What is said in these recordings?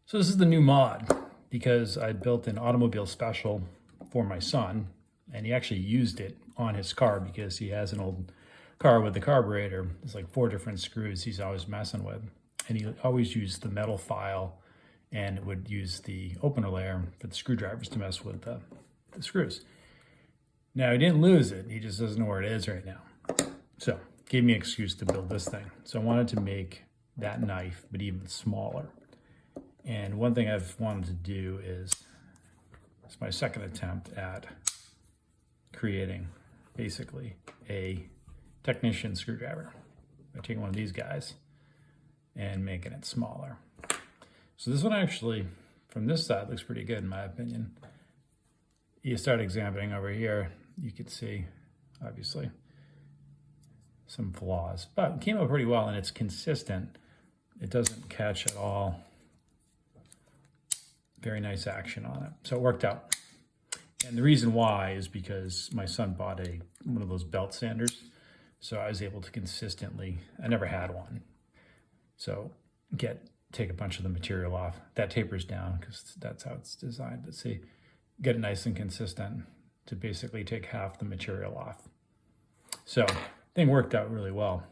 So this is the new mod because I built an automobile special for my son, and he actually used it on his car because he has an old car with the carburetor. There's like 4 different screws he's always messing with. And he always used the metal file and would use the opener layer for the screwdrivers to mess with the screws. Now he didn't lose it, he just doesn't know where it is right now. So gave me an excuse to build this thing. So I wanted to make that knife, but even smaller. And one thing I've wanted to do is, it's my second attempt at creating basically a technician screwdriver. I take one of these guys and making it smaller. So this one actually, from this side, looks pretty good in my opinion. You start examining over here, you can see, obviously, some flaws, but it came out pretty well and it's consistent. It doesn't catch at all. Very nice action on it. So it worked out. And the reason why is because my son bought one of those belt sanders. So I was able to consistently, I never had one. So take a bunch of the material off. That tapers down because that's how it's designed. But see, get it nice and consistent to basically take half the material off. So thing worked out really well.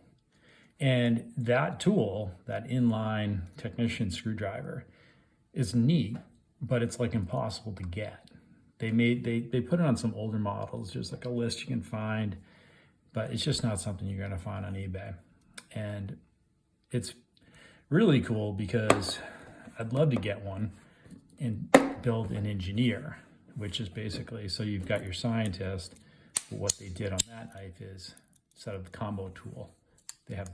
And that tool, that inline technician screwdriver, is neat, but it's like impossible to get. They put it on some older models. There's like a list you can find, but it's just not something you're gonna find on eBay. And it's really cool because I'd love to get one and build an engineer, which is basically, so you've got your scientist, but what they did on that knife is, instead of the combo tool, they have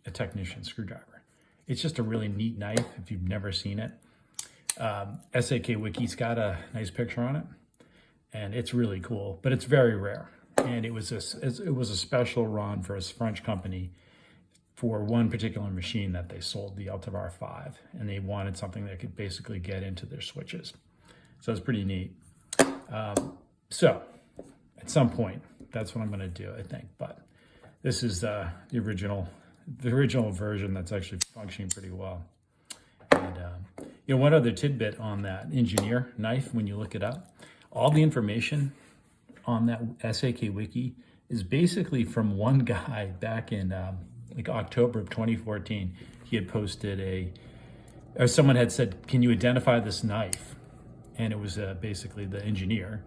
a technician screwdriver. It's just a really neat knife if you've never seen it. SAK Wiki's got a nice picture on it, and it's really cool, but it's very rare. And it was a special run for a French company for one particular machine that they sold, the Altivar 5, and they wanted something that could basically get into their switches. So it's pretty neat. So at some point, that's what I'm going to do, I think. But this is the original version that's actually functioning pretty well. And one other tidbit on that engineer knife, when you look it up, all the information on that SAK Wiki is basically from one guy back in like October of 2014. He had posted or someone had said, "Can you identify this knife?" And it was basically the engineer,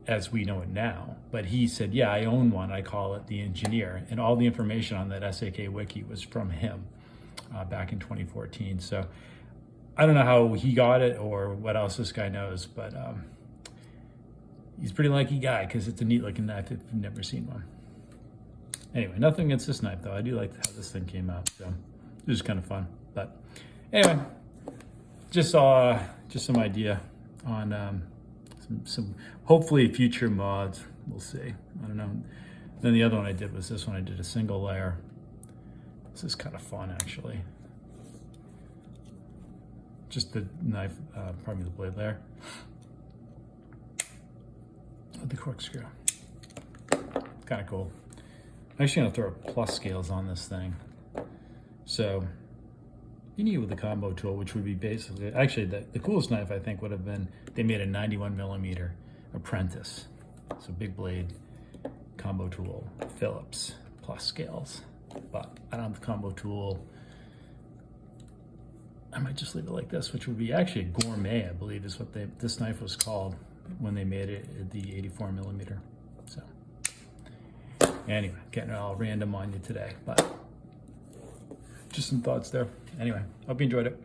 as we know it now. But he said, "Yeah, I own one. I call it the engineer." And all the information on that SAK Wiki was from him back in 2014. So I don't know how he got it or what else this guy knows, but he's a pretty lucky guy because it's a neat looking knife if you've never seen one. Anyway, nothing against this knife though. I do like how this thing came out, so it was kind of fun. But anyway, just some idea on some hopefully future mods. We'll see. I don't know. Then the other one I did was this one. I did a single layer. This is kind of fun actually. Just the knife, pardon me, the blade layer with the corkscrew. Kind of cool. I'm actually gonna throw plus scales on this thing. So you need with the combo tool, which would be basically, actually the coolest knife I think would have been, they made a 91mm apprentice. So big blade, combo tool, Phillips, plus scales. But I don't have the combo tool. I might just leave it like this, which would be actually a gourmet, I believe is what this knife was called when they made it, the 84mm. So anyway, getting it all random on you today, but just some thoughts there. Anyway, hope you enjoyed it.